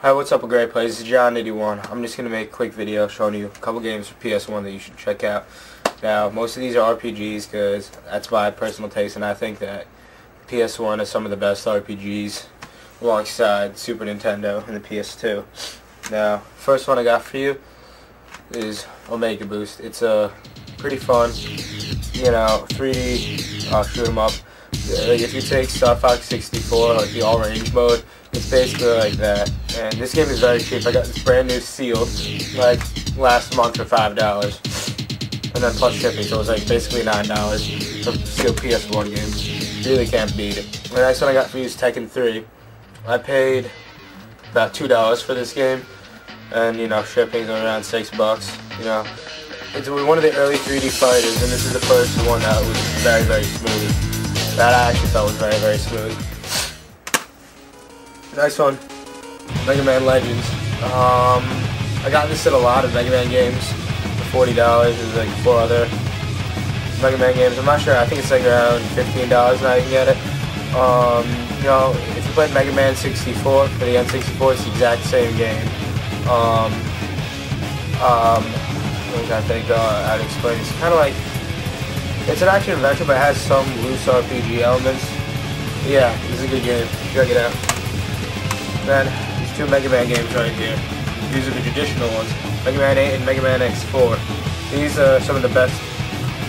Hi, what's up, AGreyPlays? This is John81. I'm just going to make a quick video showing you a couple games for PS1 that you should check out. Now, most of these are RPGs because that's my personal taste, and I think that PS1 is some of the best RPGs alongside Super Nintendo and the PS2. Now, first one I got for you is Omega Boost. It's a pretty fun, 3D shoot 'em up. Like if you take Star Fox 64, like the all-range mode, it's basically like that. And this game is very cheap. I got this brand new sealed, like last month for $5, and then plus shipping, so it was like basically $9 for a sealed PS1 game. Really can't beat it. The next one I got for you is Tekken 3. I paid about $2 for this game, and shipping's around $6. It's one of the early 3D fighters, and this is the first one that was very, very smooth. That I actually thought was very, very smooth. Next one, Mega Man Legends. I got this at a lot of Mega Man games for $40. There's like 4 other Mega Man games. I'm not sure. I think it's like around $15 now you can get it. If you played Mega Man 64 for the N64, it's the exact same game. I think I'd explain. It's kind of like, it's an action adventure, but it has some loose RPG elements. Yeah, this is a good game. Check it out. Then, these 2 Mega Man games right here. These are the traditional ones. Mega Man 8 and Mega Man X4. These are some of the best.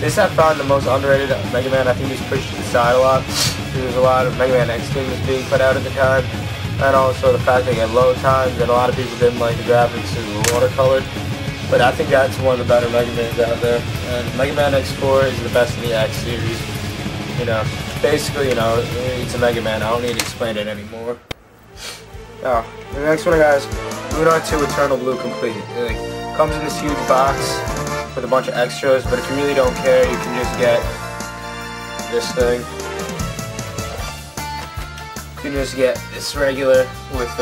This I found the most underrated Mega Man. I think he's pushed to the side a lot. There's a lot of Mega Man X games being put out at the time. And also the fact that he had load times, and a lot of people didn't like the graphics because it was watercolored. But I think that's one of the better Mega Mans out there. And Mega Man X4 is the best in the X series. Basically, it's a Mega Man. I don't need to explain it anymore. Now, the next one I got is Lunar 2 Eternal Blue Complete. It comes in this huge box with a bunch of extras, but if you really don't care, you can just get this thing. You can just get this regular with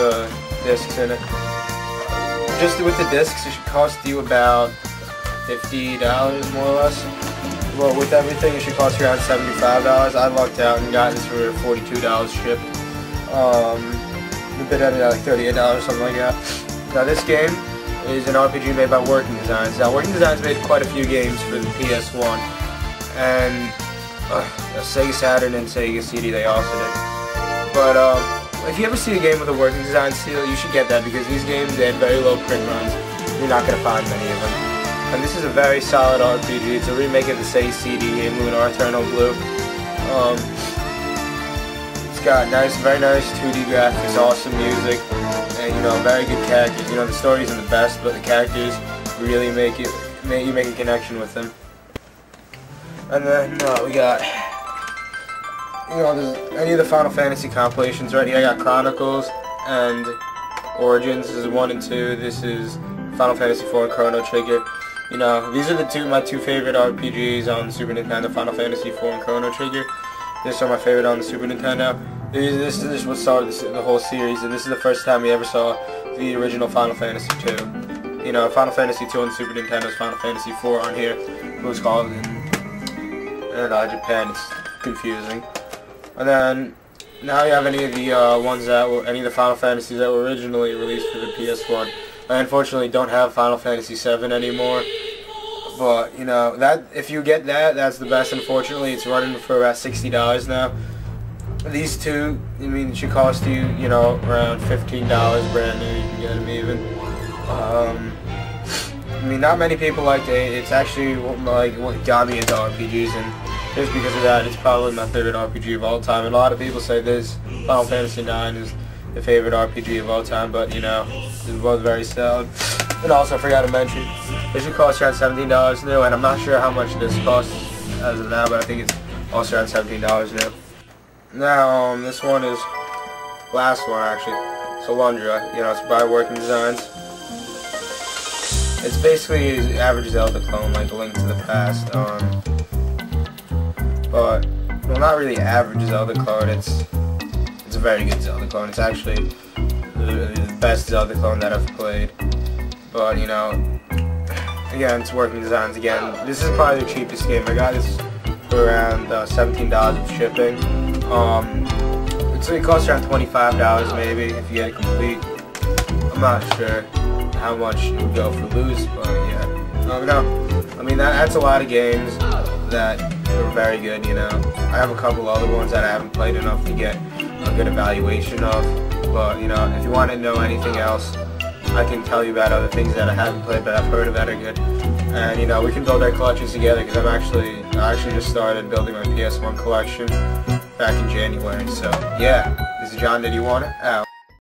discs in it. Just with the discs, it should cost you about $50 more or less. Well, with everything, it should cost you around $75. I lucked out and got this for $42 shipped. A bit ended at like $38, something like that. Now, this game is an RPG made by Working Designs. Now, Working Designs made quite a few games for the PS1, and Sega Saturn and Sega CD they also did. But if you ever see a game with a Working Design seal, you should get that, because these games, they had very low print runs. You're not going to find many of them. And this is a very solid RPG. It's a remake of the Sega CD game, Lunar Eternal Blue. It's got very nice 2D graphics, awesome music, and very good characters. The story isn't the best, but the characters really make you make a connection with them. And then we got there's any of the Final Fantasy compilations right here. I got Chronicles and Origins. This is 1 and 2. This is Final Fantasy 4 and Chrono Trigger. These are my two favorite RPGs on Super Nintendo, Final Fantasy 4 and Chrono Trigger. These are my favorite on the Super Nintendo. This is what started the whole series, and this is the first time we ever saw the original Final Fantasy 2. Final Fantasy 2 on the Super Nintendo is Final Fantasy 4 on here. It was called in Japan. It's confusing. And then now you have any of the any of the Final Fantasies that were originally released for the PS1. I unfortunately don't have Final Fantasy 7 anymore, but that if you get that, that's the best. Unfortunately, it's running for about $60 now. These two, it should cost you around $15 brand new. You can get them even. Not many people like it. It's actually like what got me into RPGs, and just because of that, it's probably my favorite RPG of all time. And a lot of people say this Final Fantasy 9 is the favorite RPG of all time, but they're both very solid. And also, I forgot to mention, it should cost around $17 new, and I'm not sure how much this costs as of now, but I think it's also around $17 new. Now, this one is last one actually. Solundra. It's by Working Designs. It's basically an average Zelda clone, like A Link to the Past. But not really average Zelda clone. It's a very good Zelda clone. It's actually the best Zelda clone that I've played. But again, it's Working Designs again. This is probably the cheapest game. I got this for around $17 of shipping. It costs around $25 maybe if you get it complete. I'm not sure how much it would go for loose, but yeah. No, I mean that's a lot of games that are very good, you know. I have a couple other ones that I haven't played enough to get a good evaluation of, but you know, if you want to know anything else, I can tell you about other things that I haven't played but I've heard of that are good. And you know, we can build our collections together, because I actually just started building my PS1 collection back in January. So yeah, this is John. Did you want it? Out.